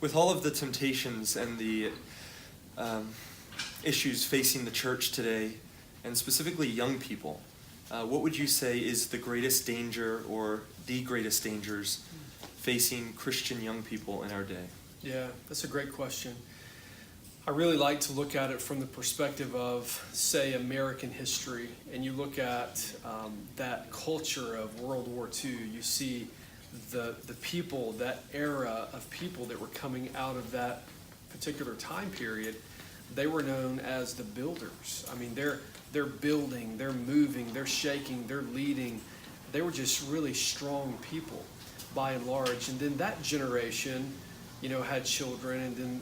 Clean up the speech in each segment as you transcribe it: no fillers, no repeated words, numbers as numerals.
With all of the temptations and the issues facing the church today, and specifically young people, what would you say is the greatest danger or the greatest dangers facing Christian young people in our day? Yeah, that's a great question. I really like to look at it from the perspective of, say, American history, and you look at that culture of World War II. You see the people, that era of people that were coming out of that particular time period. They were known as the builders. I mean, they're building, they're moving, they're shaking, they're leading. They were just really strong people by and large. And then that generation, had children, and then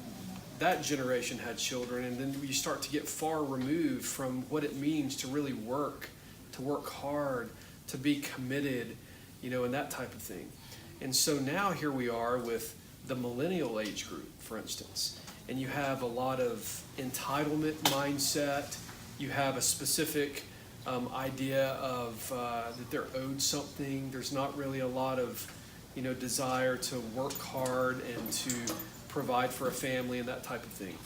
that generation had children, and then you start to get far removed from what it means to really work, to work hard, to be committed, and that type of thing. And so now here we are with the millennial age group, for instance, and you have a lot of entitlement mindset. You have a specific idea of that they're owed something. There's not really a lot of, desire to work hard and to provide for a family and that type of thing.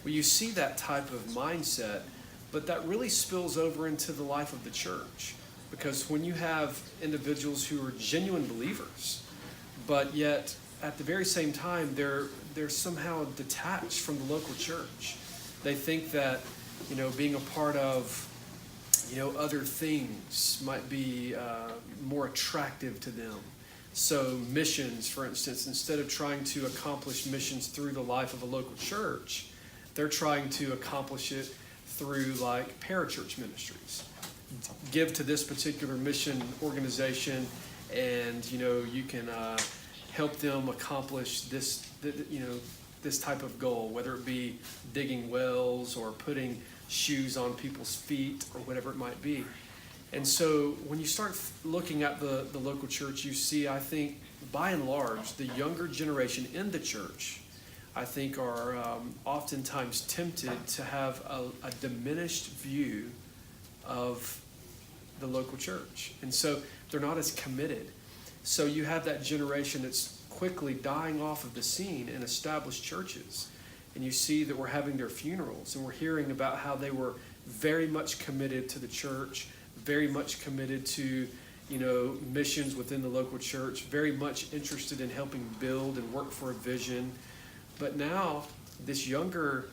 Well, you see that type of mindset, but that really spills over into the life of the church. Because when you have individuals who are genuine believers, but yet at the very same time, they're somehow detached from the local church. They think that, being a part of, other things might be more attractive to them. So missions, for instance, instead of trying to accomplish missions through the life of a local church, they're trying to accomplish it through like parachurch ministries. Give to this particular mission organization, and you can help them accomplish this type of goal, whether it be digging wells or putting shoes on people's feet or whatever it might be. And so when you start looking at the local church, you see, I think, by and large, the younger generation in the church, I think, are oftentimes tempted to have a diminished view of the local church. And so they're not as committed. So you have that generation that's quickly dying off of the scene in established churches. And you see that we're having their funerals, and we're hearing about how they were very much committed to the church, very much committed to, missions within the local church, very much interested in helping build and work for a vision. But now this younger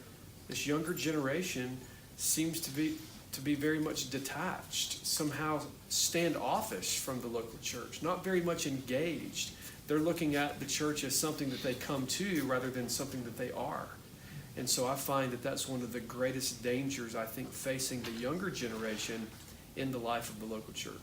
generation seems to be very much detached, somehow standoffish from the local church, not very much engaged. They're looking at the church as something that they come to rather than something that they are. And so I find that that's one of the greatest dangers, I think, facing the younger generation in the life of the local church.